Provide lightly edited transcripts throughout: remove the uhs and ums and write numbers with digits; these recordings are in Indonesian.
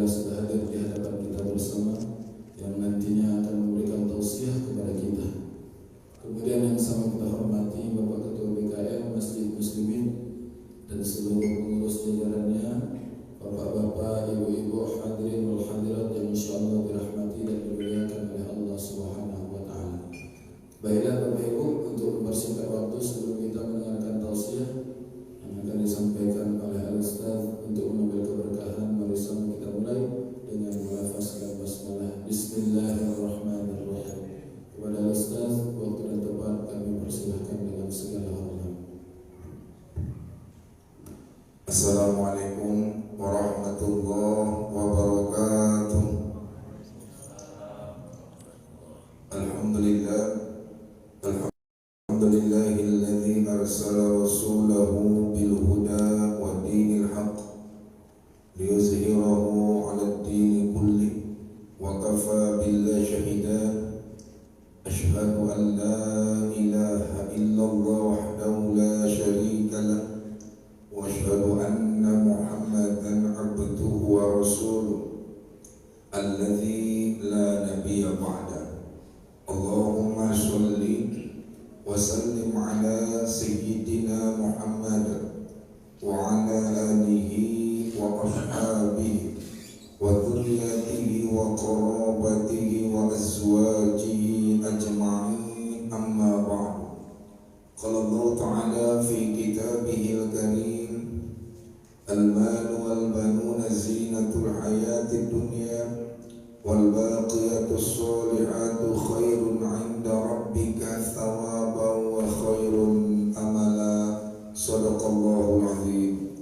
sudah hadir di hadapan kita bersama, yang nantinya akan memberikan tausiah kepada kita. Kemudian yang sama kita hormati Bapak Ketua BKM Masjid Muslimin dan seluruh pengurus jajarannya, Bapak-bapak, ibu-ibu, hadirin wal hadirat yang insyaallah dirahmati dan dimuliakan oleh Allah Subhanahu wa taala. Baiklah Bapak Ibu, untuk mempersingkat waktu sebelum kita mendengarkan tausiah yang akan disampaikan oleh Al-Ustaz untuk mengambil keberkahan, mari sama kita mulai dengan melafazkan basmalah. Bismillahirrahmanirrahim. Kepada Al-Ustaz, waktu dan tempat kami persilahkan dengan segala hormat. Assalamualaikum warahmatullahi wabarakatuh. Alhamdulillahilladzi arsala rasulahu bil huda wa dinil haqq liyuzhirahu 'alad dini kulli wa kafa billahi shahida. Asyhadu an la ilaha illallah wahdahu la syarika lah wa asyhadu anna Muhammadan 'abduhu wa rasuluh alladzi la nabiyya ba'da. Allahumma sholli wa sallim ala sayyidina Muhammad wa ala alihi wa ashabihi wa dhurriyyatihi wa qarabatihi wa azwajihi ajma'in, amma ba'du. Qala Allah ta'ala fi kitabihil karim, al-malu wal banuna zinatul hayatid dunya wal baqiyatus solihatu khairun 'inda rabbika thawaban wa khairun amala. Shadaqallahul azim.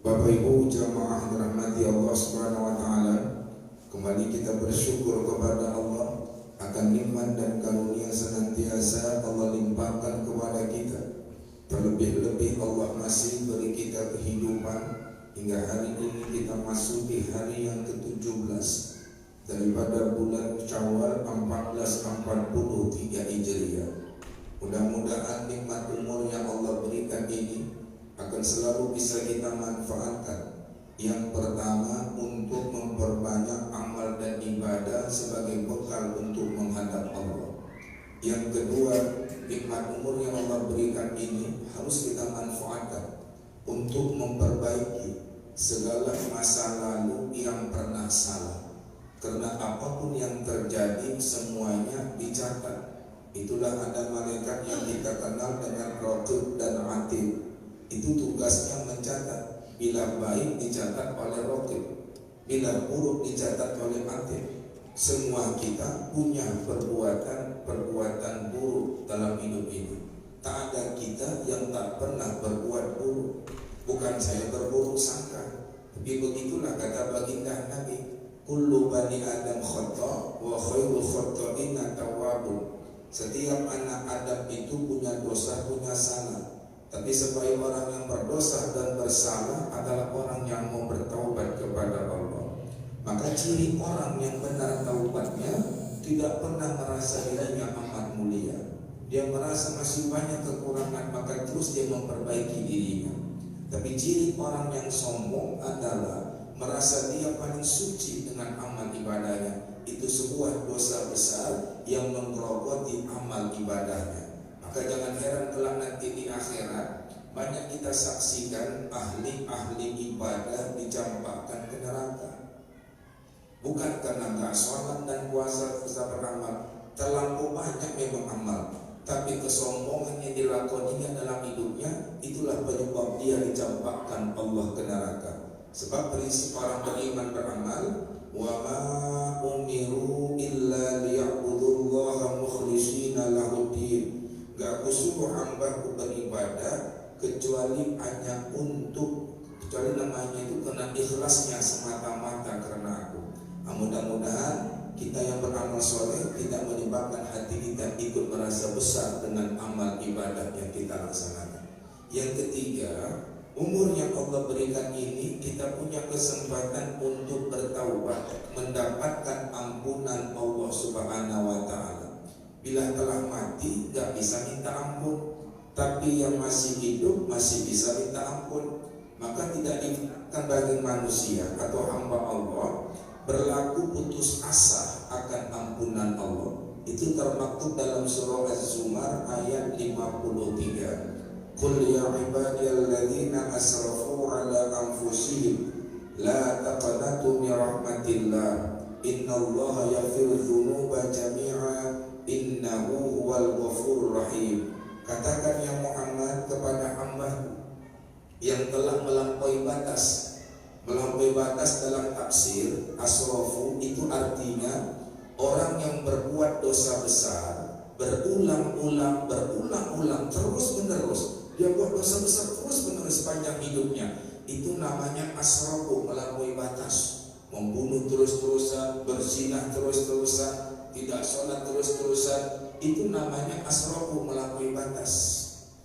Bapak Ibu jamaah dirahmati Allah Subhanahu wa taala, kembali kita bersyukur kepada Allah akan nikmat dan karunia senantiasa Allah limpahkan kepada kita. Terlebih-lebih Allah masih beri kita kehidupan hingga hari ini kita masuki hari yang ke-17 daripada bulan Syawal 1443 Hijriah. Mudah-mudahan nikmat umur yang Allah berikan ini akan selalu bisa kita manfaatkan. Yang pertama, untuk memperbanyak amal dan ibadah sebagai bekal untuk menghadap Allah. Yang kedua, nikmat umur yang Allah berikan ini harus kita manfaatkan untuk memperbaiki segala masa lalu yang pernah salah. Karena apapun yang terjadi semuanya dicatat. Itulah ada malaikat yang kita kenal dengan Raqib dan Atid. Itu tugasnya mencatat. Bila baik dicatat oleh Raqib, bila buruk dicatat oleh Atid. Semua kita punya perbuatan buruk dalam hidup ini. Tak ada kita yang tak pernah berbuat buruk. Bukan saya berburuk sangka, tapi begitulah kata baginda Nabi, kullu bani Adam khata wa khairul khata'ina tawwabun. Setiap anak Adam itu punya dosa, punya salah. Tapi sebaik orang yang berdosa dan bersalah adalah orang yang mau bertaubat kepada Allah. Maka ciri orang yang benar taubatnya tidak pernah merasa dirinya amat mulia. Dia merasa masih banyak kekurangan, maka terus dia memperbaiki dirinya. Tapi ciri orang yang sombong adalah merasa dia paling suci dengan amal ibadahnya. Itu sebuah dosa besar yang menggerogoti amal ibadahnya. Maka jangan heran kelak nanti di akhirat banyak kita saksikan ahli-ahli ibadah dicampakkan ke neraka. Bukan karena gak sholat dan puasa bisa beramal, terlampau banyak memang amal, tapi kesombongan yang dilakoninya dalam hidupnya, itulah penyebab dia dicampakkan Allah ke neraka. Sebab prinsip orang beriman beramal, wa ma umiru illa liya'budullaha mukhlishina lahuddin. Gak kusuruh hambaku beribadah kecuali namanya itu karena ikhlasnya semata-mata karena aku. Mudah-mudahan kita yang beramal soleh tidak menyebabkan hati kita ikut merasa besar dengan amal ibadah yang kita laksanakan. Yang ketiga, umur yang Allah berikan ini kita punya kesempatan untuk bertaubat, mendapatkan ampunan Allah Subhanahu wa taala. Bila telah mati gak bisa minta ampun, tapi yang masih hidup masih bisa minta ampun. Maka tidak dibenarkan bagi manusia atau hamba Allah berlaku putus asa akan ampunan Allah. Itu termaktub dalam surah Az-Zumar ayat 53. Qul ya ibadiyalladzina asrafu ala anfusihim la taqnatu min rahmatillah innallaha yaghfiru dzunuba jami'a innahu huwal ghafurur rahim. Katakan ya Muhammad kepada hamba yang telah melampaui batas. Melampaui batas dalam tafsir asrafu itu artinya orang yang berbuat dosa besar berulang-ulang terus menerus. Dia buat dosa besar terus menerus sepanjang hidupnya. Itu namanya asrafu, melampaui batas. Membunuh terus-terusan, berzina terus-terusan, tidak sholat terus-terusan, itu namanya asrafu, melampaui batas.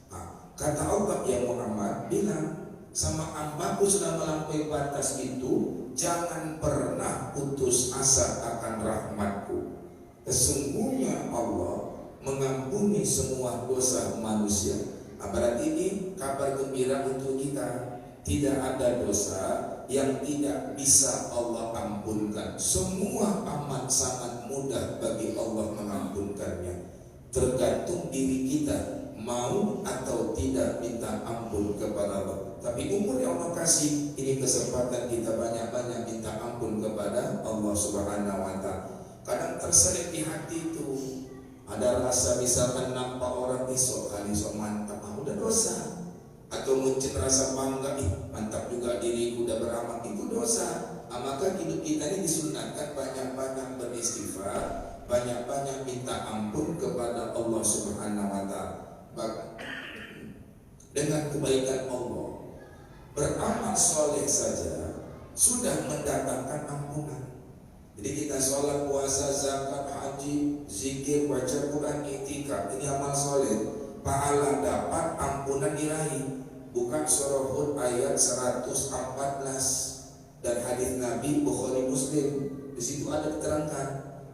Nah, kata Allah ya Muhammad bilang sama hambaku sudah melampaui batas itu, jangan pernah putus asa akan rahmatku. Sesungguhnya Allah mengampuni semua dosa manusia. Berarti ini kabar gembira untuk kita. Tidak ada dosa yang tidak bisa Allah ampunkan. Semua amat sangat mudah bagi Allah mengampunkannya. Tergantung diri kita mau atau tidak minta ampun kepada Allah. Tapi umur yang Allah kasih, ini kesempatan kita banyak-banyak minta ampun kepada Allah Subhanahu wa Ta'ala. Kadang terselip di hati itu ada rasa, misalkan nampak orang esok kali sok mantap, udah dosa. Atau muncul rasa bangga, mantap juga diriku udah beramal, itu dosa. Maka hidup kita ini disunatkan banyak-banyak beristighfar, banyak-banyak minta ampun kepada Allah Subhanahu wa Ta'ala. Dengan kebaikan Allah, beramal soleh saja sudah mendatangkan ampunan. Jadi kita sholat, puasa, zakat, haji, zikir, baca Quran, i'tikaf, ini amal soleh. Pahala dapat, ampunan diraih. Bukan surah Hud ayat 114 dan hadis Nabi Bukhari Muslim. Di situ ada diterangkan,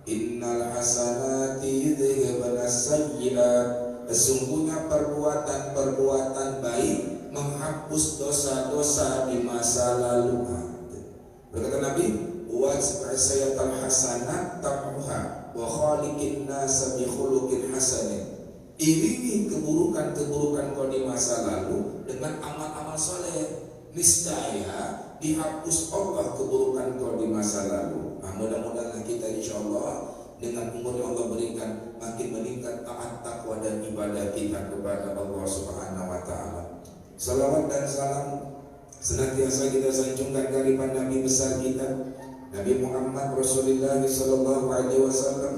innal hasanati yudhibun as-sayyi'at. Sesungguhnya perbuatan-perbuatan baik menghapus dosa-dosa di masa lalu. Berkata Nabi, wa sayyatul hasanat tamhuha wa khaliqin nas bi khuluqin hasanin. Iringi keburukan-keburukan kau di masa lalu dengan amal-amal soleh, niscaya dihapus Allah keburukan kau di masa lalu. Mudah-mudahan kita insyaallah dengan umur yang Allah berikan makin meningkat taat, takwa dan ibadah kita kepada Allah Subhanahu wa Ta'ala. Salawat dan salam senantiasa kita sanjungkan kepada Nabi besar kita, Nabi Muhammad Rasulullah sallallahu alaihi wasallam.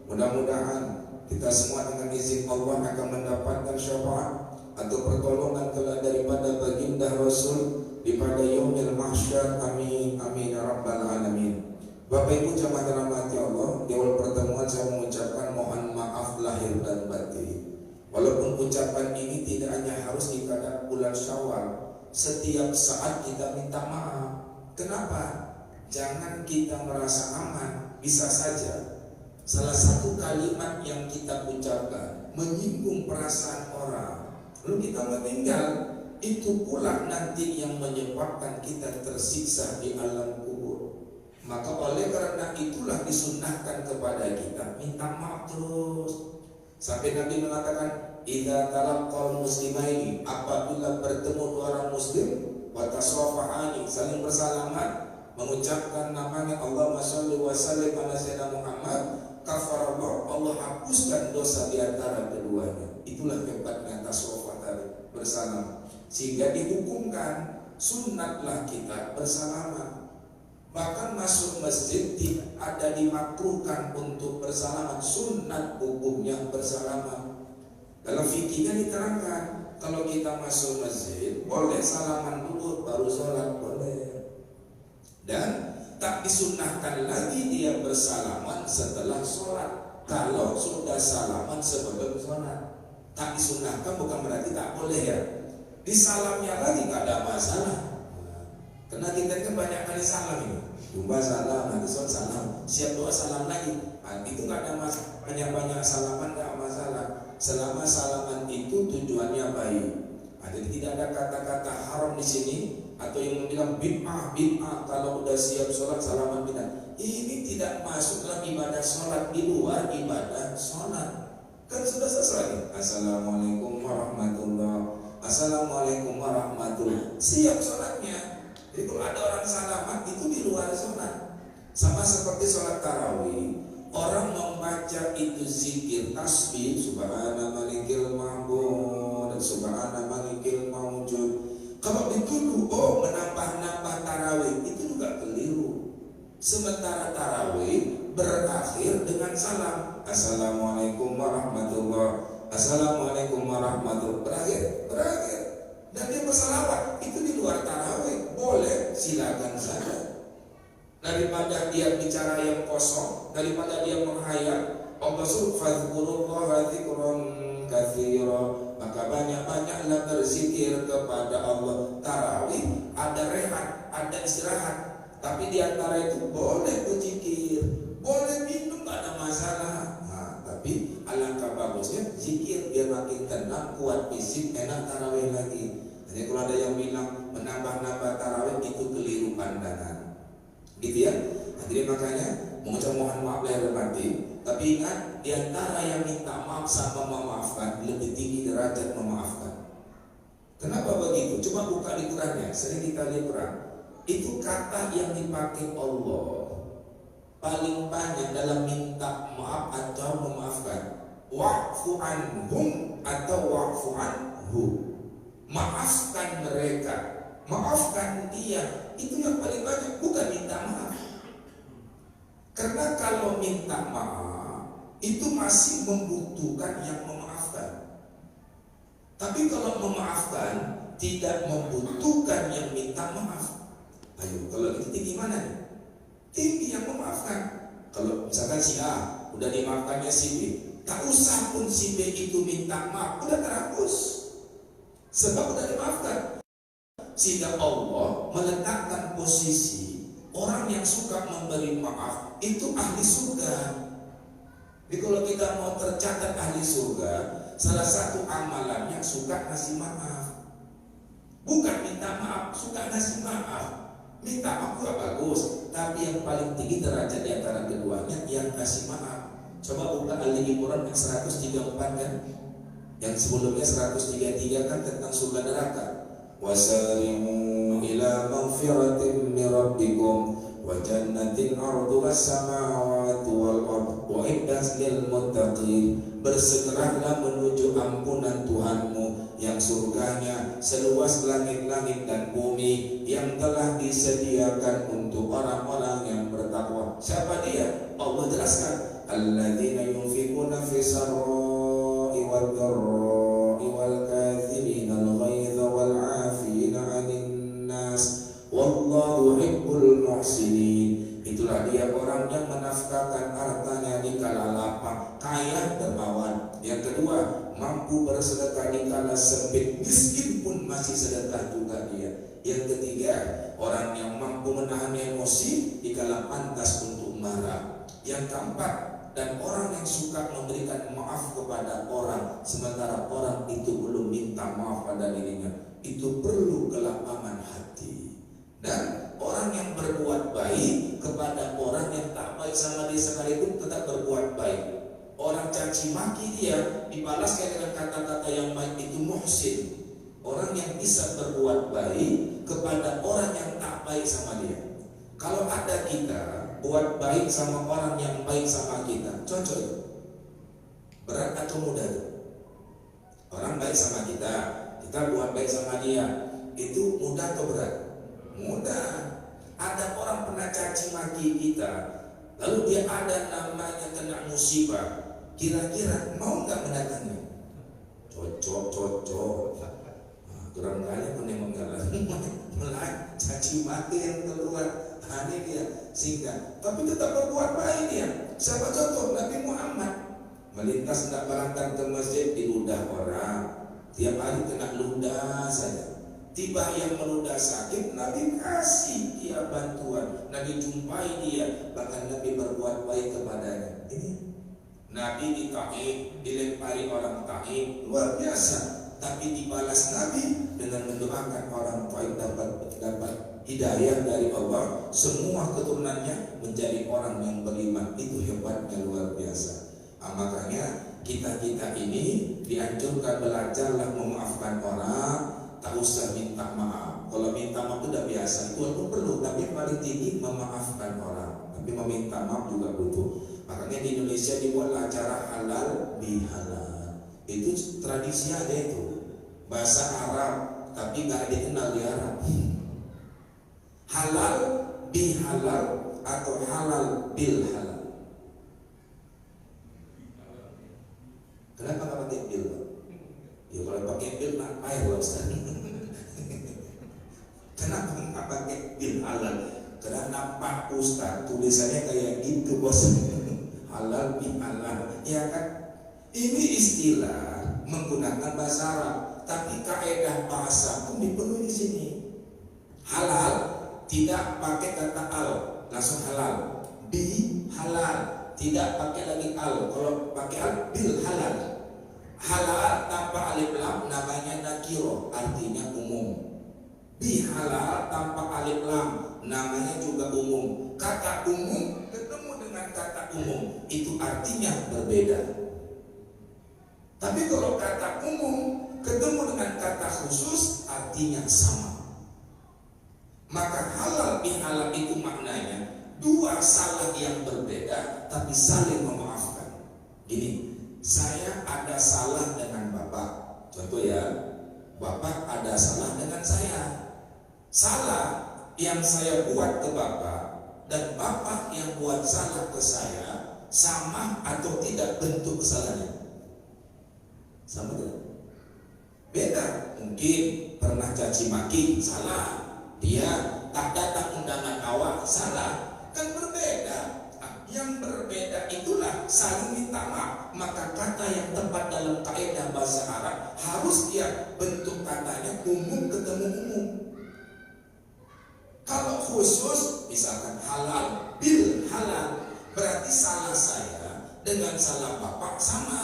Mudah-mudahan kita semua dengan izin Allah akan mendapatkan syafaat atau pertolongan kelak daripada baginda Rasul di pada yaumil mahsyar. Amin amin ya rabbal alamin. Bapak Ibu jamaah dirahmati Allah, di awal pertemuan saya mengucapkan mohon maaf lahir dan batin. Walaupun ucapan ini tidak hanya harus di pada bulan Syawal, setiap saat kita minta maaf. Kenapa? Jangan kita merasa aman. Bisa saja salah satu kalimat yang kita ucapkan menyinggung perasaan orang, lalu kita meninggal, itu pula nanti yang menyebabkan kita tersiksa di alam kubur. Maka oleh karena itulah disunnahkan kepada kita minta maaf terus. Sampai Nabi mengatakan, idza talaqqal muslimaini, apabila bertemu dua orang muslim, wa tasafahani, saling bersalaman, mengucapkan namanya Allahumma shalli wa sallim ala sayyidina Muhammad, kafarallah, Allah hapuskan dosa di antara keduanya. Itulah hebatnya tasawuf tadi, bersalaman. Sehingga dihukumkan sunnatlah kita bersalaman. Bahkan masuk masjid tidak ada dimakruhkan untuk bersalaman, sunnat hukumnya bersalaman. Dalam fikihnya diterangkan, kalau kita masuk masjid boleh salaman dulu baru sholat, boleh. Dan tak disunnahkan lagi dia bersalaman setelah sholat. Kalau sudah salaman sebelum sholat, tak disunnahkan, bukan berarti tak boleh ya. Di salamnya lagi gak ada masalah. Karena kita kan banyak kali salam ini. Jumpa salam, nanti sholat salam, siap doa salam lagi. Itu gak ada masalah. Banyak-banyak salaman gak masalah. Selama salaman itu tujuannya baik. Jadi tidak ada kata-kata haram di sini atau yang bilang bid'ah kalau udah siap sholat salaman bid'ah. tidak masuk dalam ibadah sholat, di luar ibadah sholat. Kan sudah selesai. Assalamualaikum warahmatullahi, assalamualaikum warahmatullahi, siap sholatnya. Jadi kalau ada orang salaman itu di luar sholat. Sama seperti sholat tarawih, orang membaca itu zikir tasbih, subhana malikil ma'bud, subhana malikil mawjud. Kalau dituduh oh menambah-nambah tarawih, itu juga keliru. Sementara tarawih berakhir dengan salam, assalamualaikum warahmatullahi, assalamualaikum warahmatullahi, berakhir. Dan dia bersalawat, itu di luar tarawih, boleh, silakan saja. Daripada dia bicara yang kosong, daripada dia menghayal, Allah subhanahuwa dzikran katsira, maka banyak-banyaklah berzikir kepada Allah. Tarawih ada rehat, ada istirahat, tapi di antara itu boleh berzikir, boleh minum, gak ada masalah. Nah, tapi alangkah bagusnya zikir biar makin tenang, kuat fisik, enak tarawih lagi. Jadi kalau ada yang bilang menambah-nambah tarawih itu keliru pandangan, gitu ya. Nah, jadi makanya mengucap mohon maaf lahir batin, tapi ingat di antara yang minta maaf sama memaafkan lebih tinggi derajat memaafkan. Kenapa begitu? Coba buka di Qurannya, sering kita lihat Quran. Itu kata yang dipakai Allah paling banyak dalam minta maaf atau memaafkan. Wa'fu anhum atau wa'fu anhu. Maafkan mereka, maafkan dia. Itu yang paling banyak, bukan minta maaf. Karena kalau minta maaf itu masih membutuhkan yang memaafkan. Tapi kalau memaafkan tidak membutuhkan yang minta maaf. Ayo, kalau itu tinggi mana nih? Tinggi yang memaafkan. Kalau misalkan si A udah dimaafkannya si B, tak usah pun si B itu minta maaf, udah terhapus. Sebab udah dimaafkan. Sehingga Allah meletakkan posisi orang yang suka memberi maaf itu ahli surga. Jadi kalau kita mau tercatat ahli surga, salah satu amalannya suka ngasih maaf. Bukan minta maaf, suka ngasih maaf. Minta maaf juga bagus, tapi yang paling tinggi derajat di antara keduanya yang ngasih maaf. Coba buka Al-Imran yang 134 kan? Yang sebelumnya 133 kan tentang surga neraka. Wasari'u ila maghfiratin min rabbikum wa jannatin 'arduha as-samawati wal ardh u'iddat lil muttaqin. Bersegeralah menuju ampunan Tuhanmu yang surganya seluas langit-langit dan bumi, yang telah disediakan untuk orang-orang yang bertakwa. Siapa dia? Allah jelaskan, alladzina yunfiquna fi sarra'i wad dharra'i wal kadzimin al-ghaidha wal 'afina 'anil nas wallahu yuhibbul muhsinin. Itulah dia orang yang menafkahkan hartanya di kala lapang, kaya dermawan. Yang kedua, mampu bersedekah di kala sempit, miskin pun masih sedekah juga dia. Yang ketiga, orang yang mampu menahan emosi di kala pantas untuk marah. Yang keempat, dan orang yang suka memberikan maaf kepada orang sementara orang itu belum minta maaf pada dirinya. Itu perlu kelapangan hati. Dan orang yang berbuat baik kepada orang yang tak baik sama dia sekalipun tetap berbuat baik. Orang caci maki dia dibalaskan dengan kata-kata yang baik, itu muhsin. Orang yang bisa berbuat baik kepada orang yang tak baik sama dia. Kalau ada kita buat baik sama orang yang baik sama kita, cocok. Berat atau mudah? Orang baik sama kita, kita buat baik sama dia, itu mudah atau berat? Mudah. Ada orang pernah caci maki kita, lalu dia ada namanya kena musibah, kira-kira mau nggak mendatangi? Cocok. Nah, kurang kali malah caci maki yang keluar. Nah, ini dia sehingga, tapi tetap berbuat baik dia. Siapa contoh? Nabi Muhammad melintas hendak berangkat ke masjid, diludah orang, tiap hari kena ludah saja. Tiba yang meludah sakit, Nabi kasih dia bantuan, Nabi jumpai dia, bahkan Nabi berbuat baik kepadanya. Ini Nabi di Taif dilempari orang Taif, luar biasa, tapi dibalas Nabi dengan mendoakan orang Taif dapat hidayah dari Allah, semua keturunannya menjadi orang yang beriman. Itu hebatnya luar biasa. Makanya kita ini dianjurkan belajarlah memaafkan orang, tak usah minta maaf. Kalau minta maaf itu udah biasa, itu pun perlu, tapi paling tinggi memaafkan orang. Tapi meminta maaf juga butuh. Makanya di Indonesia dibuatlah acara halal bihalal. Itu tradisi ada itu, bahasa Arab, tapi nggak dikenal di Arab. Halal bihalal atau halal bil halal. Kenapa nggak pakai bil? Ya kalau pakai bil nak air loh Ustaz. Kenapa nggak pakai bil halal? Karena Pak Ustaz tulisannya kayak gitu bos. Halal bil halal, ya kan? Ini istilah menggunakan bahasa Arab, tapi kaidah bahasa pun dipenuhi di sini. Halal tidak pakai kata al, langsung halal. Bi halal tidak pakai lagi al, kalau pakai al bil halal. Halal tanpa alif lam namanya nakiro, artinya umum. Bi halal tanpa alif lam namanya juga umum. Kata umum ketemu dengan kata umum itu artinya berbeda. Tapi kalau kata umum ketemu dengan kata khusus artinya sama. Maka halal bihalal itu maknanya dua salah yang berbeda tapi saling memaafkan. Gini, saya ada salah dengan Bapak. Contoh ya, Bapak ada salah dengan saya. Salah yang saya buat ke Bapak dan Bapak yang buat salah ke saya, sama atau tidak bentuk kesalahannya? Sama tidak? Beda. Mungkin pernah caci maki, salah. Dia tak datang undangan awal, salah. Kan berbeda. Yang berbeda itulah saling minta maaf. Maka kata yang tepat dalam kaidah bahasa Arab harus dia bentuk katanya umum ketemu umum. Kalau khusus, misalkan halal bil halal, berarti salah saya dengan salah Bapak sama.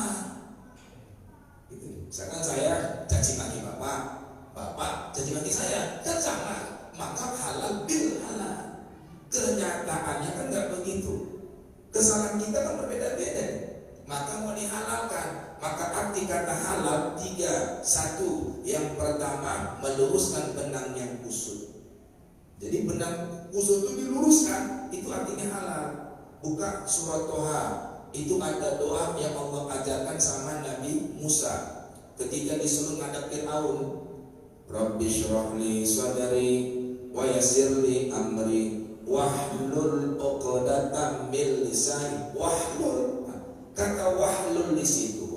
Misalkan saya caci maki Bapak, Bapak caci maki saya, kan sama. Maka halal bil halal. Kenyataannya kan nggak begitu. Kesalahan kita kan berbeda-beda. Maka mau dihalalkan. Maka arti kata halal tiga. Satu, yang pertama meluruskan benang yang kusut. Jadi benang kusut itu diluruskan, itu artinya halal. Buka surat Toha, itu ada doa yang Allah ajarkan sama Nabi Musa ketika disuruh ngadap Fir'aun. Rabbi syrahli sadari wa yassirli amri wahlul 'uqdatam min lisani. Wahlul, kata wahlul di situ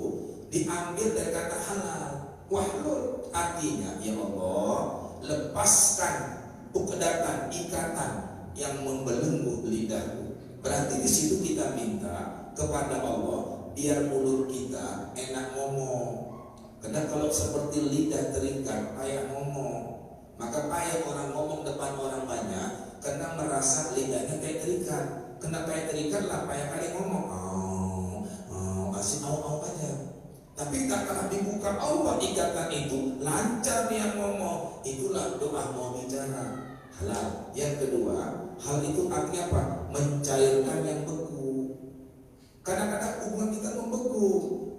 diambil dari kata halal. Wahlul artinya ya Allah, lepaskan uqdatan, ikatan yang membelenggu lidahku. Berarti di situ kita minta kepada Allah biar mulut kita enak ngomong. Karena kalau seperti lidah terikat, payah ngomong. Maka payah orang ngomong depan orang banyak karena merasa lidahnya kayak terikat. Kena kayak terikat lah, payah kali ngomong. Asik au aja. Tapi tak kalah dibuka Allah ikatan itu, lancar dia ngomong. Itulah doa mau bicara halal. Yang kedua, hal itu artinya apa? Mencairkan yang beku. Kadang-kadang hubungan kita membeku.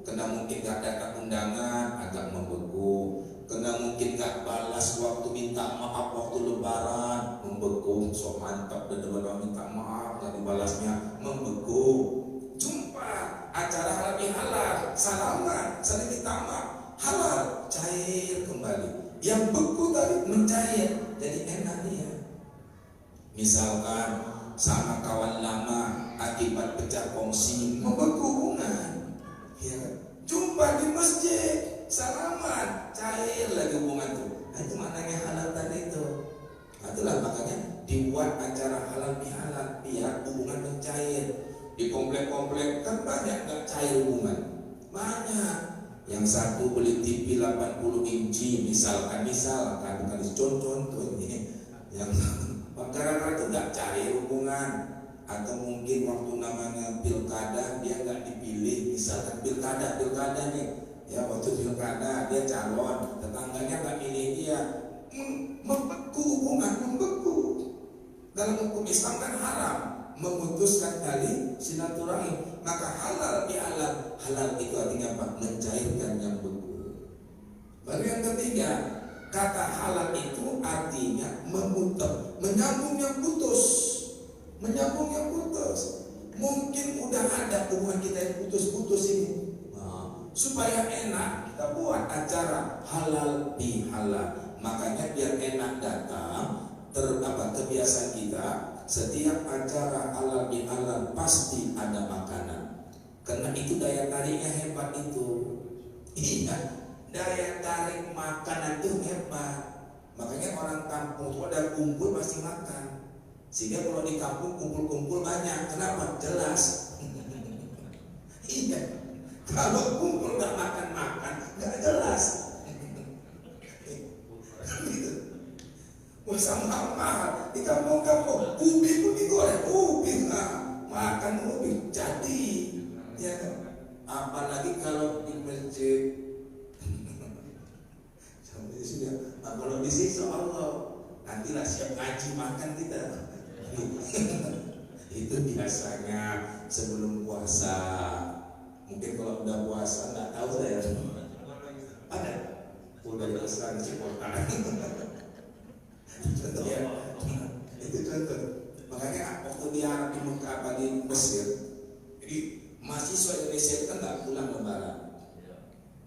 Kena mungkin gak datang undangan, agak membeku. Kena mungkin gak balas waktu minta maaf waktu lebaran, membeku. So mantap dan benar minta maaf gak dibalasnya, membeku. Jumpa acara halal bihalal, salaman, saling minta maaf, halal, cair kembali. Yang beku tadi mencair, jadi enak dia. Misalkan sama kawan lama akibat pecah kongsi, membeku hubungan. Ya, jumpa di masjid, salaman, cair lagi hubungan itu. Itu maknanya halal tadi itu. Itulah makanya dibuat acara halal bihalal biar hubungan mencair. Di komplek-komplek kan banyak gak cair hubungan, banyak. Yang satu beli TV 80 inci misalkan bukan contoh ini. Yang karena itu gak cair hubungan. Atau mungkin waktu namanya pilkada dia nggak dipilih, misalkan pilkada nih, ya waktu pilkada dia calon, tetangganya nggak pilih dia, membeku hubungan, membeku. dalam hukum Islam kan haram memutuskan tali silaturahim. Maka halal bihalal, halal itu artinya apa? Mencairkan yang beku. Baru yang ketiga, kata halal itu artinya memutus, menyambung yang putus, menyambung yang putus. Mungkin udah ada hubungan kita yang putus-putus ini. Supaya enak kita buat acara halal bihalal. Makanya biar enak datang, kebiasaan kita setiap acara halal bihalal pasti ada makanan. Karena itu daya tariknya hebat itu. Iya, daya tarik makanan itu hebat. Makanya orang kampung itu ada kumpul pasti makan. Sehingga kalau di kampung kumpul-kumpul banyak. Kenapa? Jelas. Iya. Kalau kumpul nggak makan-makan, nggak jelas. Wah, sama mahal di kampung-kampung. Ubi pun digoreng, ubi nggak makan ubi jadi. Ya kan? Apalagi kalau di masjid. Sampai di sini. Nah, kalau di sini Allah, nantilah siap ngaji makan kita. Itu biasanya sebelum puasa. Mungkin kalau udah puasa nggak tahu saya. Ada. Udah puasa di Cipotan. Contoh ya. Itu contoh. Makanya waktu di Arab di Mekah di Mesir, jadi mahasiswa Indonesia itu kan nggak pulang lebaran.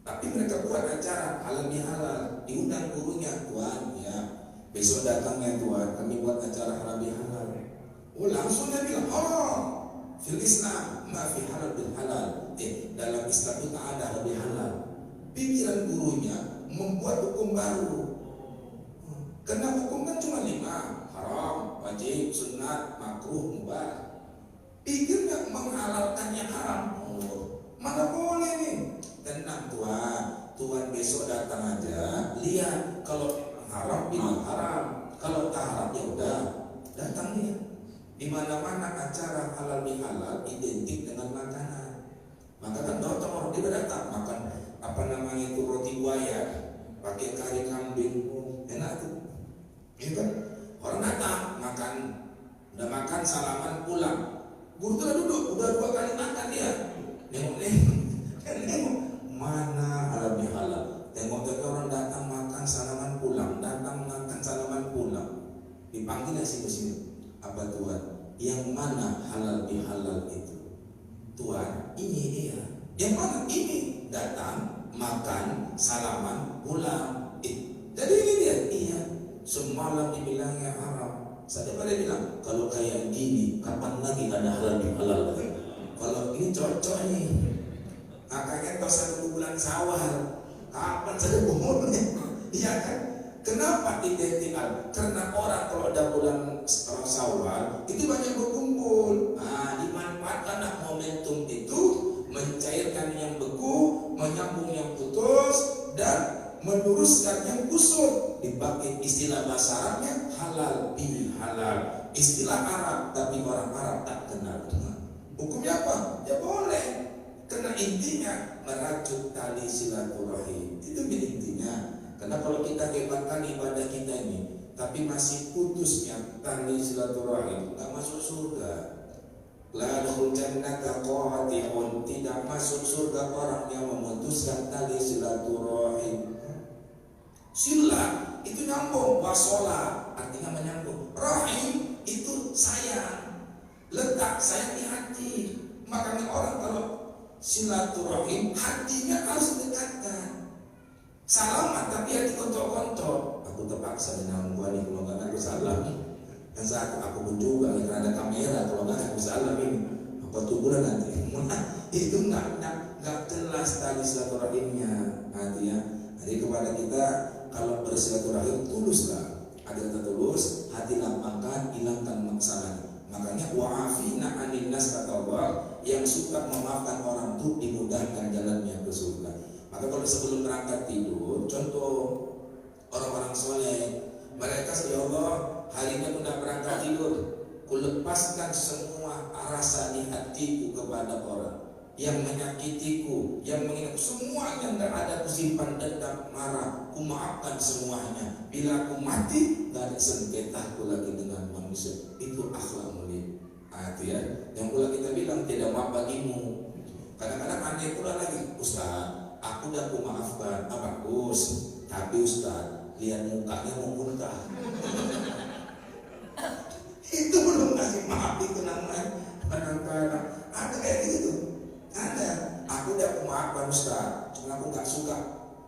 Tapi mereka buat acara halal bihalal, diundang gurunya, tuan ya. Besok datangnya tuan, kami buat acara halal bihalal. Oh langsung dia bilang, oh fil Islam ma fi halal bil halal. Dalam Islam itu tak ada halal bihalal. Pikiran gurunya membuat hukum baru. Karena hukum kan cuma 5, haram, wajib, sunat, makruh, mubah. Pikirnya menghalalkan yang haram. Oh, mana boleh nih? Tenang tuan besok datang aja, lihat kalau haram bilang haram, kalau tak haram ya udah datang nih. Di mana-mana acara halal bihalal identik dengan makanan. Maka kan datang orang dia datang makan itu roti buaya, pakai kari kambing, enak tuh. Gitu kan? Orang datang makan, udah makan salaman pulang. Guru tuh udah duduk, udah 2 kali makan dia. Nengok, mana halal bihalal. Tengok orang datang makan salaman pulang, datang makan salaman pulang. Dipanggil sih sini. Apa tuan? Yang mana halal bihalal itu? Tuan, ini dia. Yang mana? Ini. Datang, makan, salaman, pulang. Jadi ini dia. Iya. Semalam dibilangnya haram. Saya pada bilang, kalau kayak gini, kapan lagi ada halal bihalal? Kalau ini cocok nih. Makanya kau 1 bulan Syawal. Kapan saja umurnya? Iya kan? Kenapa identik? Karena orang kalau ada bulan Syawal itu banyak berkumpul. Nah, dimanfaatkanlah momentum itu mencairkan yang beku, menyambung yang putus, dan meluruskan yang kusut. Dipakai istilah bahasa Arabnya halal bihalal. Istilah Arab tapi orang Arab tak kenal. Hukumnya apa? Ya boleh. Karena intinya merajut tali silaturahim. Itu intinya. Karena kalau kita hebatkan ibadah kita ini, tapi masih putusnya tali silaturahim, nggak masuk surga. La yadkhul jannata qati'un, tidak masuk surga orang yang memutuskan tali silaturahim. Sila itu nyambung, wasola artinya menyambung. Rahim itu sayang, letak sayang di hati. Makanya orang kalau silaturahim hatinya harus dekatkan. Salaman tapi hati kontok-kontok. Aku terpaksa dengan gua nih, kalau nggak aku salah. Dan saat aku pun juga nih, karena ada kamera, kalau nggak aku salah ini. Apa tuburan nanti? Itu nggak jelas tadi silaturahimnya hati ya. Jadi kepada kita kalau bersilaturahim tuluslah. Ada kata tulus, hati lapangkan, hilangkan masalah. Makanya wa'afina anin nas kata Allah, yang suka memaafkan orang itu dimudahkan jalannya ke surga. Maka kalau sebelum berangkat tidur, contoh orang-orang soleh, mereka ya Allah, hari ini udah berangkat tidur, kulepaskan semua rasa di hatiku kepada orang yang menyakitiku, yang mengingat semua yang tidak ada kusimpan dendam marah, ku maafkan semuanya. Bila aku mati, gak ada sengketaku lagi dengan manusia. manusia. Itu akhlak mulia. Itu ya. Yang pula kita bilang tidak maaf bagimu. Kadang-kadang ada pula lagi, Ustaz, aku udah maafkan. Bagus. Tapi Ustaz, lihat mukanya mau muntah. Itu belum kasih maaf, itu namanya kadang-kadang ada kayak gitu. Ada. Aku udah maafkan Ustaz, cuma aku nggak suka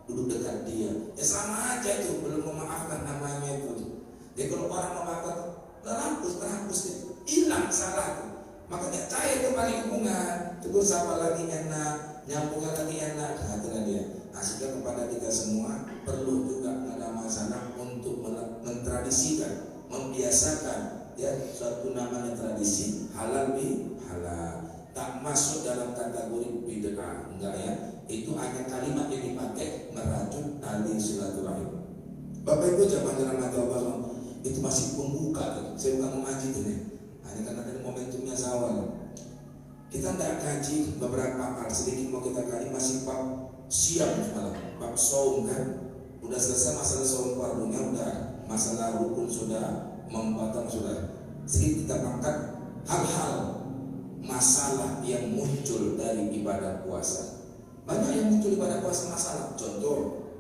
duduk dekat dia. Ya sama aja itu, belum memaafkan namanya itu. Jadi kalau orang memaafkan, terhapus itu, hilang salah. Makanya cair kembali hubungan, tegur sapa lagi enak, nyambung lagi enak. Nah, itu dia. Nah, sehingga kepada kita semua perlu juga ada masalah untuk mentradisikan, membiasakan ya suatu namanya tradisi halal bi halal. Tak masuk dalam kategori bid'ah, enggak ya. Itu hanya kalimat yang dipakai merajut tali silaturahim. Bapak Ibu jamaah dirahmati Allah, itu masih pembuka. Saya bukan mengaji ini. Hanya karena tadi momentumnya awal. Kita tidak kaji beberapa hal, sedikit mau kita kaji masih bab siap malam, bab saum kan. Udah selesai masalah saum fardunya, udah masalah rukun sudah, membatang sudah. Sedikit kita angkat hal-hal masalah yang muncul dari ibadah puasa. Banyak yang muncul ibadah puasa masalah. Contoh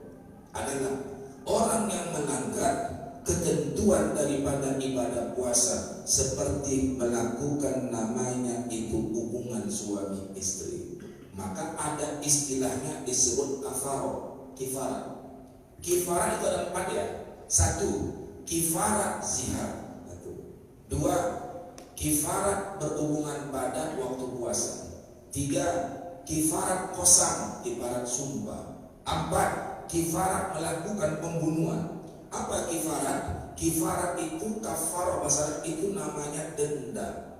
adalah orang yang melanggar ketentuan daripada ibadah puasa, seperti melakukan namanya itu hubungan suami istri. Maka ada istilahnya disebut kafarah. Kifarah itu ada 4 ya. 1. Kifarah zihar. 2. Kifarat berhubungan badan waktu puasa. 3. Kifarat kosam ibarat sumpah. 4. Kifarat melakukan pembunuhan. Apa kifarat? Kifarat itu kafarah bahasa itu namanya denda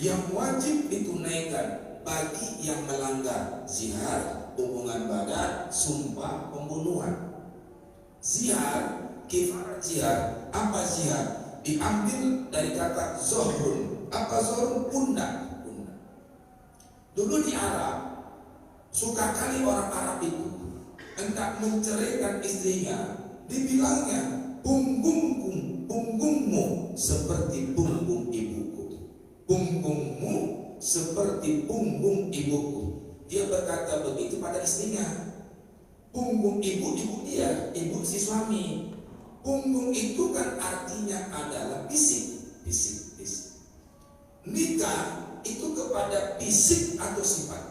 yang wajib ditunaikan bagi yang melanggar zihar, hubungan badan, sumpah, pembunuhan. Zihar, kifarat zihar. Apa zihar? Diambil dari kata zohrun. Apa zohrun? Pundak. Dulu di Arab, suka kali orang Arab itu hendak menceraikan istrinya, dibilangnya punggungmu seperti punggung ibuku. Punggungmu seperti punggung ibuku. Dia berkata begitu pada istrinya. Punggung ibu dia, ibu si suami. Punggung itu kan artinya adalah fisik. Nikah itu kepada fisik atau sifat?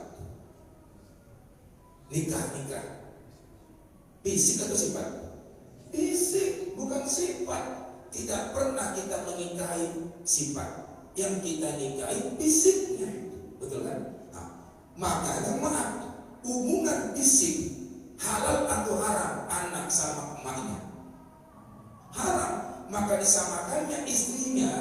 Nikah fisik atau sifat? Fisik, bukan sifat. Tidak pernah kita menikahi sifat. Yang kita nikahi fisiknya. Betul kan? Nah, makanya maaf, hubungan fisik halal atau haram anak sama emaknya? Haram. Maka disamakannya istrinya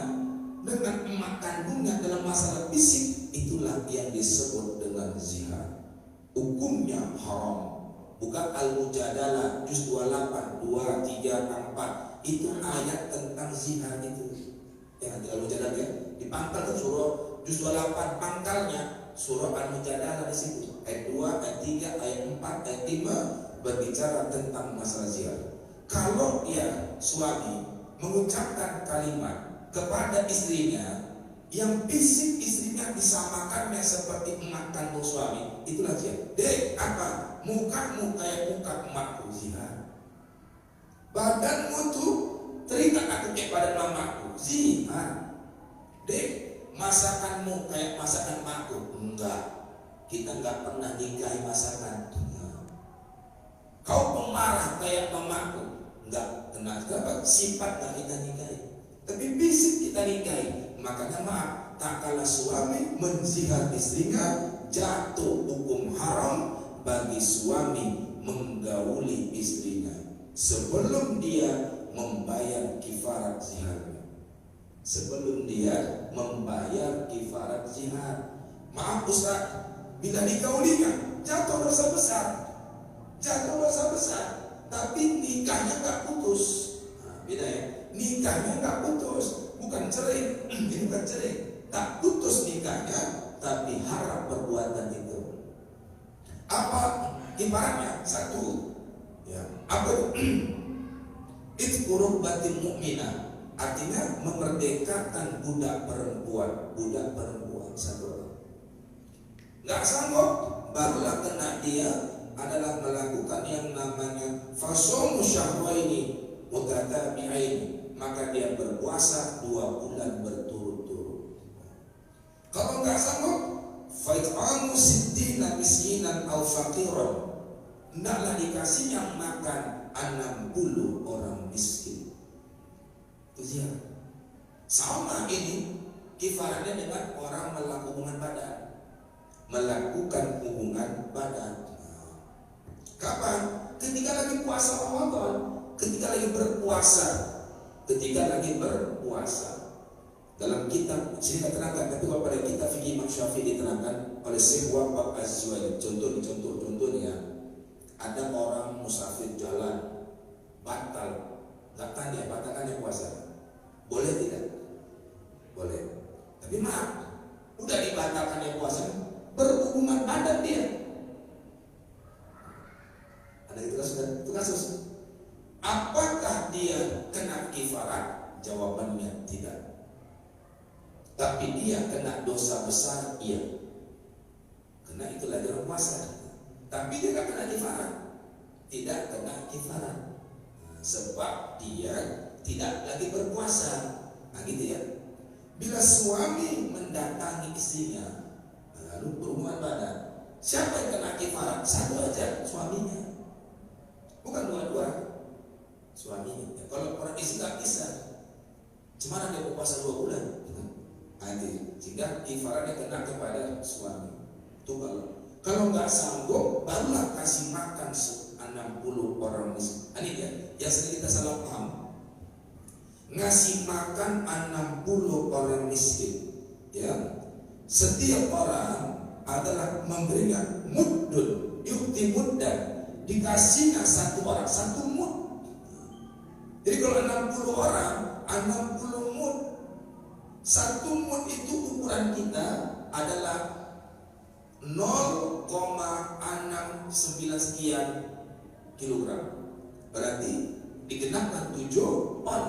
dengan emak kandungnya dalam masalah fisik. Itulah yang disebut dengan zihar. Hukumnya haram. Bukan Al-Mujadalah juz 28 2, 3, 4. Itu ayat tentang zihar itu. Ya, Al-Mujadalah ya. Di pangkal kan surah juz 28 pangkalnya surah Al-Mujadalah di situ. Ayat 2, ayat 3, ayat 4, ayat 5 berbicara tentang masalah zihar. Kalau dia suami mengucapkan kalimat kepada istrinya yang fisik istrinya disamakannya seperti emak kandung suami, itulah zihar. Dek, apa? Mukamu kayak muka emakku, zihar. Badanmu tuh terikat aku kayak badan mamaku, zihar. Dek, masakanmu kayak masakan emakku. Enggak, kita enggak pernah nikahi masakan. Kau pemarah kayak mamaku. Enggak, kenapa? Sifat enggak kita nikahi, tapi fisik kita nikahi. Makanya maaf, tak kalah suami menzihar istrinya, jatuh hukum haram bagi suami menggauli istrinya sebelum dia membayar kifarat ziharnya. Maaf Ustaz, bila digaulinya jatuh dosa besar. Tapi nikahnya nggak putus. Nah, beda ya. Nikahnya nggak putus, bukan cerai. Ini bukan cerai. Tak putus nikahnya, tapi haram perbuatan itu. Apa ibaratnya? 1. Ya. Apa itu? Itqurub batil mu'minah artinya memerdekakan budak perempuan satu orang. Nggak sanggup, barulah kena dia adalah melakukan yang namanya fasaumu syahraini mutatabi'ain, maka dia berpuasa 2 bulan berturut-turut. Kalau nggak sanggup, fa'it'amu sittina miskinan aw faqiran, hendaklah dikasih yang makan 60 orang miskin. Itu dia. Sama ini kifaratnya dengan orang melakukan hubungan badan. Kapan? Ketika lagi puasa Ramadan, ketika lagi berpuasa. Dalam kitab sini diterangkan, tapi kalau pada kitab fikih Imam Syafi'i diterangkan oleh Syekh Wahab Az-Zuhaili. Contohnya, ada orang musafir jalan batal, nggak tanya batalkannya puasa, boleh tidak? Boleh. Tapi maaf, udah dibatalkannya puasa, berhubungan badan dia. Ada itu kasus. Apakah dia kena kifarat? Jawabannya tidak. Tapi dia kena dosa besar, iya. Karena itulah dia puasa. Tapi dia tidak kena kifarat. Tidak kena kifarat. Sebab dia tidak lagi berpuasa. Nah gitu ya. Bila suami mendatangi istrinya lalu berhubungan badan, siapa yang kena kifarat? Satu aja, suaminya. Bukan dua-dua, suaminya. Kalau orang istri nggak bisa, gimana dia berpuasa 2 bulan? Nanti, sehingga kifaratnya kena kepada suami. Itu kalau nggak sanggup, barulah kasih makan 60 orang miskin. Ini dia, yang sering kita salah paham. Ngasih makan 60 orang miskin, ya. Setiap orang adalah memberikan muddun, yukti muddan, dikasihnya 1 orang 1 mud. Jadi kalau 60 orang, 60 mud. 1 mud itu ukuran kita adalah 0,69 sekian kilogram. Berarti digenapkan 7 on.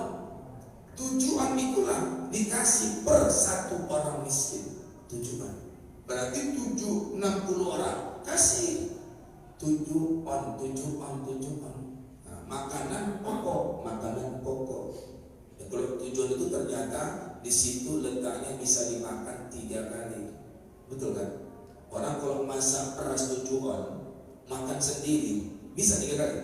7 on itulah dikasih per 1 orang miskin. 7 on. Berarti 60 orang kasih 7 on. Nah, makanan pokok. Ya, kalau 7 on itu ternyata di situ letaknya bisa dimakan 3 kali. Betul kan? Orang kalau masak beras 7 on, makan sendiri bisa 3 kali.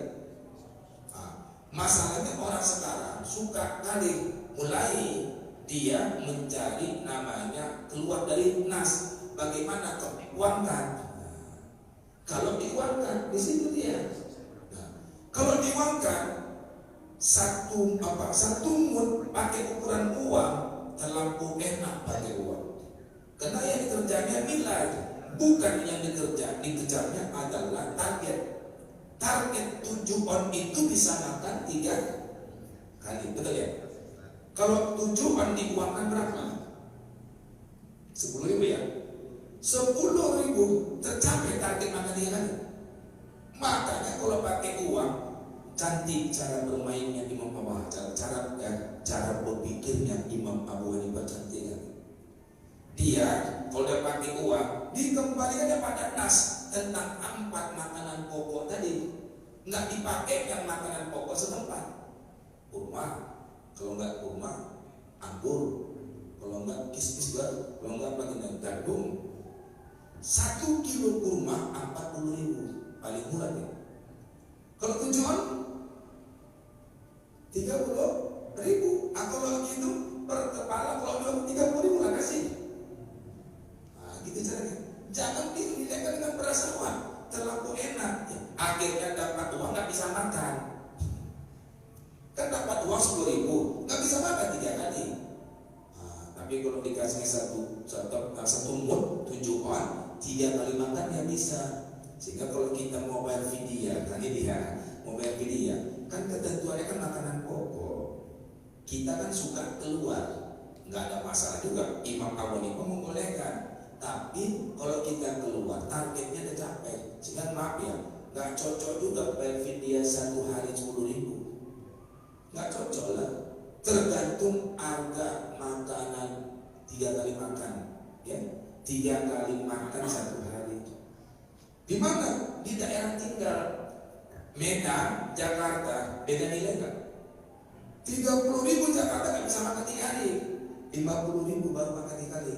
Nah, masalahnya orang sekarang suka kali, mulai dia mencari namanya keluar dari nas. Bagaimana kau diuangkan? Kalau diuangkan di situ dia. Nah, kalau diuangkan satu mud pakai ukuran uang, terlampau enak pakai uang. Karena yang dikerjanya nilai, bukan yang dikejarnya adalah target. Target 7 on itu bisa makan 3 kali, betul ya? Kalau 7 on diuangkan berapa? 10.000 ya? 10.000 tercapai target makan 3 kali. Makanya kalau pakai uang, cantik cara bermainnya Imam Abu Hanifah, cara berpikirnya Imam Abu Hanifah cantik kan? Dia kalau dia pakai uang, dikembalikannya pada nas tentang 4 makanan pokok tadi. Nggak dipakai yang makanan pokok setempat. Kurma, kalau nggak kurma, anggur, kalau nggak kis-kis baru, kalau nggak pakai gandum. 1 kilo kurma 40.000, paling murah ya. Kalau tujuan 30.000, kalau gitu per kepala kalau 30.000 lah kasih. Nah, gitu caranya. Jangan dinilaikan dengan perasaan uang terlalu enak. Ya. Akhirnya dapat uang nggak bisa makan. Kan dapat uang 10.000, nggak bisa makan 3 kali. Nah, tapi kalau dikasih satu mud 7 on, 3 kali makan ya bisa. Sehingga kalau kita mau bayar fidyah, kan ketentuannya kan makanan pokok. Kita kan suka keluar, nggak ada masalah juga. Imam Abu Hanifah membolehkan. Tapi kalau kita keluar, targetnya udah capai. Sehingga maaf ya, nggak cocok juga bayar fidyah 1 hari 10.000. Nggak cocok lah. tergantung harga makanan 3 kali makan, ya 3 kali makan satu hari. Di mana? Di daerah tinggal. Medan, Jakarta, beda nilai nggak? 30.000 Jakarta nggak bisa makan 3 hari, 50.000 baru makan 3 kali.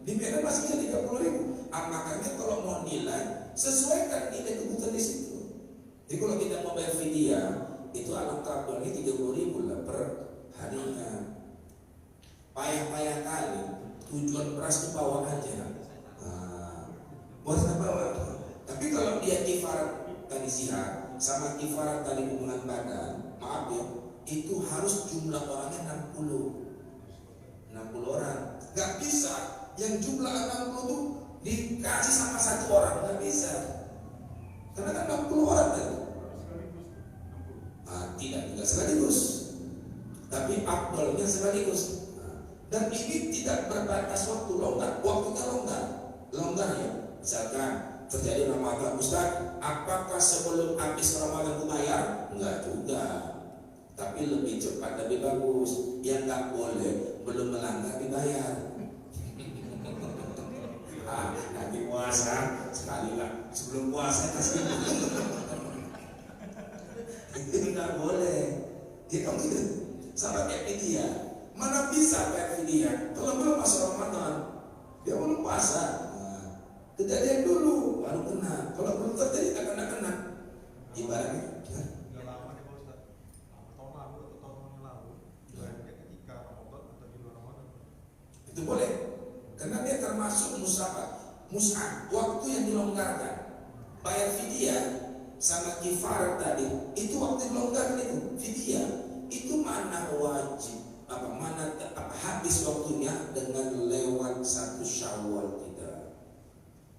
Di Medan masih bisa 30.000. Makanya kalau mau nilai, sesuaikan nilai kebutuhan di situ. Jadi kalau kita mau bayar fidyah, itu alangkah baiknya 30.000 lah per harinya. Payah-payah kali, tujuan beras itu bawa aja. Beras bawa. Tapi kalau dia kifarat tadi zihar sama kifarat tadi hubungan badan, maaf ya, itu harus jumlah orangnya 60 orang. Gak bisa yang jumlah 60 tuh dikasih sama 1 orang, gak bisa. Karena kan 60 orang tadi. Tidak sekaligus, tapi afdalnya sekaligus. Dan ini tidak berbatas waktu, waktunya longgar ya. Misalkan terjadi Ramadan, Ustaz, apakah sebelum habis Ramadan itu bayar? Enggak juga, tapi lebih cepat lebih bagus. Yang nggak boleh belum melanggar dibayar. Nanti puasa sekali lah, sebelum puasa kasih. Itu nggak boleh. Ya kamu gitu, sama kayak fidyah. Mana bisa kayak fidyah? Kalau belum masuk Ramadan, dia belum puasa. Kejadian dulu baru kena. Kalau belum terjadi tak kena. Ibaratnya. Sudah lama nih Pak Ustaz. Tahun lalu atau tahun yang lalu, ketika Ramadan atau di luar Ramadan. Itu boleh. Karena dia termasuk mus'ab, waktu yang dilonggarkan. Bayar fidyah sama kifarat tadi, itu waktu dilonggarkan itu. Fidyah itu mana wajib, mana habis waktunya dengan lewat 1 Syawal tidak.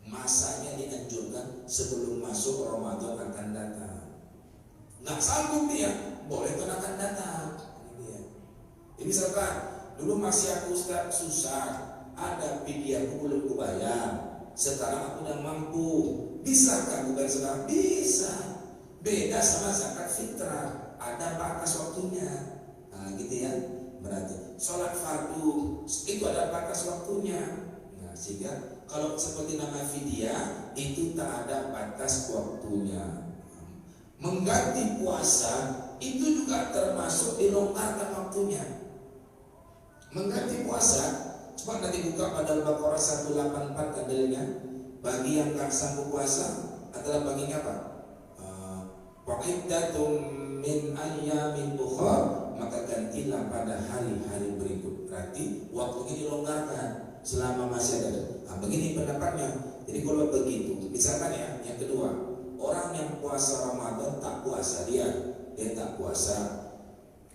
Masanya dianjurkan sebelum masuk Ramadan akan datang. Nggak sanggup dia, boleh kan akan datang. Ini misalkan dulu masih aku Ustaz susah, ada fidyahku belum kubayar. Sekarang aku udah mampu, bisa kan bayar sekarang? Bisa. Beda sama zakat fitrah, ada batas waktunya. Nah gitu ya. Berarti sholat fardu itu ada batas waktunya. Nah sehingga kalau seperti nama fidyah itu tak ada batas waktunya. Mengganti puasa itu juga termasuk dilonggarkan waktunya. Mengganti puasa, coba nanti buka pada Al-Baqarah 184 dalilnya. Bagi yang tak sanggup puasa adalah baginya apa? Wa'iddatum min ayyamin ukhra, maka gantilah pada hari-hari berikut. Berarti waktunya dilonggarkan selama masih ada. Nah, begini pendapatnya. Jadi kalau begitu, misalkan ya, yang kedua, orang yang puasa Ramadan tak puasa dia tak puasa.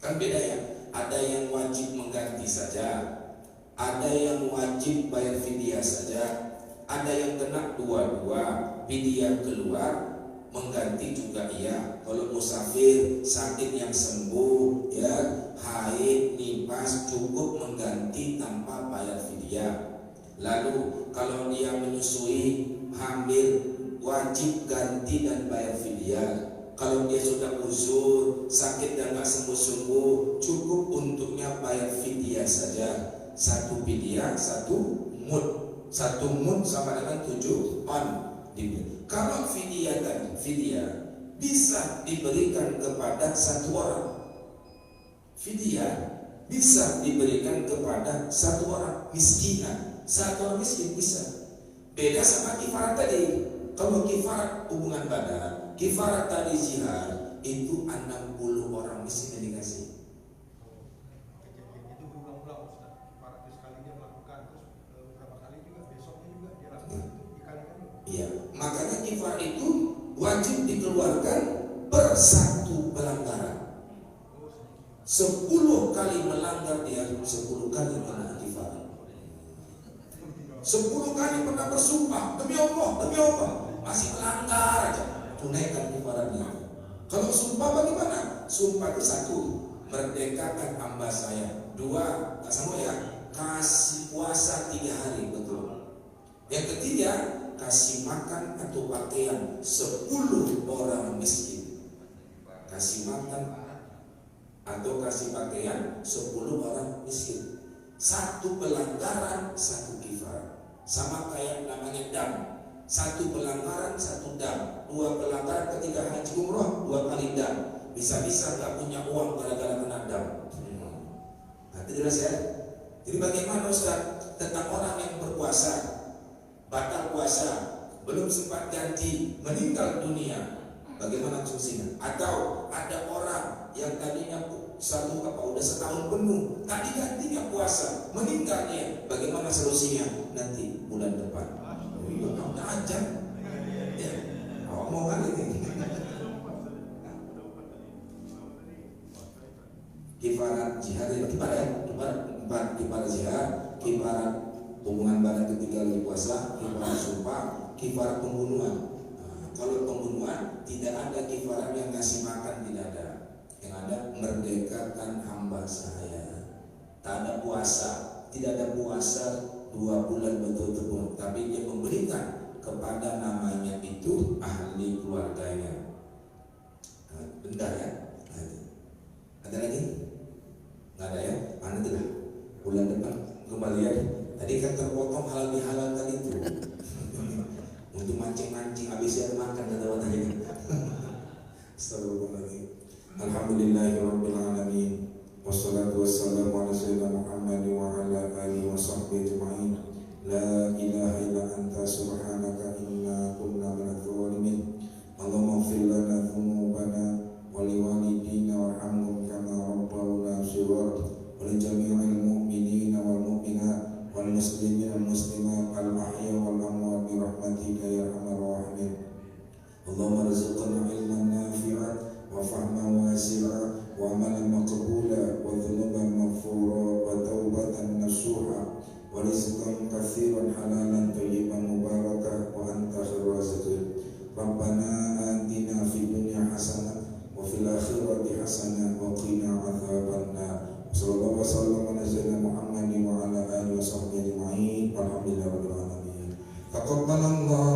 Kan beda ya. Ada yang wajib mengganti saja, ada yang wajib bayar fidyah saja, ada yang kena dua-dua, fidyah keluar, mengganti juga iya. Kalau musafir, sakit yang sembuh, ya, haid, nifas, cukup mengganti tanpa bayar fidyah. Lalu kalau dia menyusui, hamil, wajib ganti dan bayar fidyah. Kalau dia sudah uzur, sakit dan gak sembuh-sembuh, cukup untuknya bayar fidyah saja. 1 fidyah, 1 mud. 1 mud sama dengan 7 on. Kalau fidyah tadi, fidyah bisa diberikan kepada 1 orang. Fidyah bisa diberikan kepada 1 orang miskinan. 1 orang miskin bisa. Beda sama kifarat tadi. Kalau kifarat hubungan badan, kifarat tadi zihar, itu 60 orang miskin yang dikasih. Kejadian itu berulang-ulang Ustaz. Para sekali dia melakukan, terus beberapa kali juga besoknya juga dia lakukan itu dikalikan. Iya, makanya kifarat itu wajib dikeluarkan per 1 pelanggaran. 10 kali melanggar dia 10 kali kena kifarat. 10 kali pernah bersumpah demi Allah, masih melanggar aja, tunaikan kifaratnya. Kalau sumpah bagaimana? Sumpah itu 1, merdekakan hamba saya. 2, nggak sanggup ya, kasih puasa 3 hari betul. Yang ketiga, kasih makan atau pakaian 10 orang miskin. Kasih makan atau kasih pakaian 10 orang miskin. Satu pelanggaran, satu kifarat. Sama kayak namanya dam. Satu pelanggaran, satu dam. 2 pelanggaran ketika haji umroh, 2 kali dam. Bisa-bisa gak punya uang gara-gara kena dam. Nah, itu jelas ya. Jadi bagaimana Ustaz tentang orang yang berpuasa, batal puasa, belum sempat ganti, meninggal dunia, bagaimana solusinya? Atau ada orang yang tadinya udah setahun penuh, tadi gantinya puasa, meninggal dia, bagaimana solusinya? Nanti bulan depan. Udah ajan, ya, awak mau kali ini. Kifarat jihad, kifarat jihad, kifarat hubungan badan ketika lagi puasa, kifarat sumpah, kifarat pembunuhan. Kalau pembunuhan tidak ada kifarat yang ngasih makan, tidak ada. Yang ada merdekakan hamba saya. Tak ada puasa, tidak ada puasa 2 bulan betul-betul, tapi dia memberikan kepada namanya itu ahli keluarganya. Bentar ya. Ada lagi? Nggak ada ya? Mana tuh lah? Bulan depan kembali ya. Tadi kan terpotong halal bihalal tadi itu. Untuk mancing-mancing habisnya makan dan tadi. Astagfirullahaladzim. Alhamdulillahirabbil alamin. Wassalatu wassalamu ala sayyidina Muhammad wa ala alihi wa sahbihi ajma'in. La ilaha illa anta subhanaka inna kunna minadh dhalimin. Allahumma ighfir lana dhunubana wa liwalidina warhamhum kama rabbawna shighara wa li jami'il mu'minina wal mu'minat wal muslimina wal muslimat al ahya wal amwat bi rahmatika ya arhamar rahimin. Allahumma rizqna ilman nafi'an wa fahman wasi'a wa amalan maqbula wa dhunuban maghfura wa taubatan nasuha wa rizqan katsiran halalan thayyiban mubarakah wa anta khairur raziqin. Rabbana atina fid dunya hasanah wa fil akhirati hasanah wa qina adzabannar. Sallallahu wasallam ala sayyidina Muhammadin wa ala alihi wa sahbihi ajma'in. Walhamdulillahirabbil alamin. Taqabbalallahu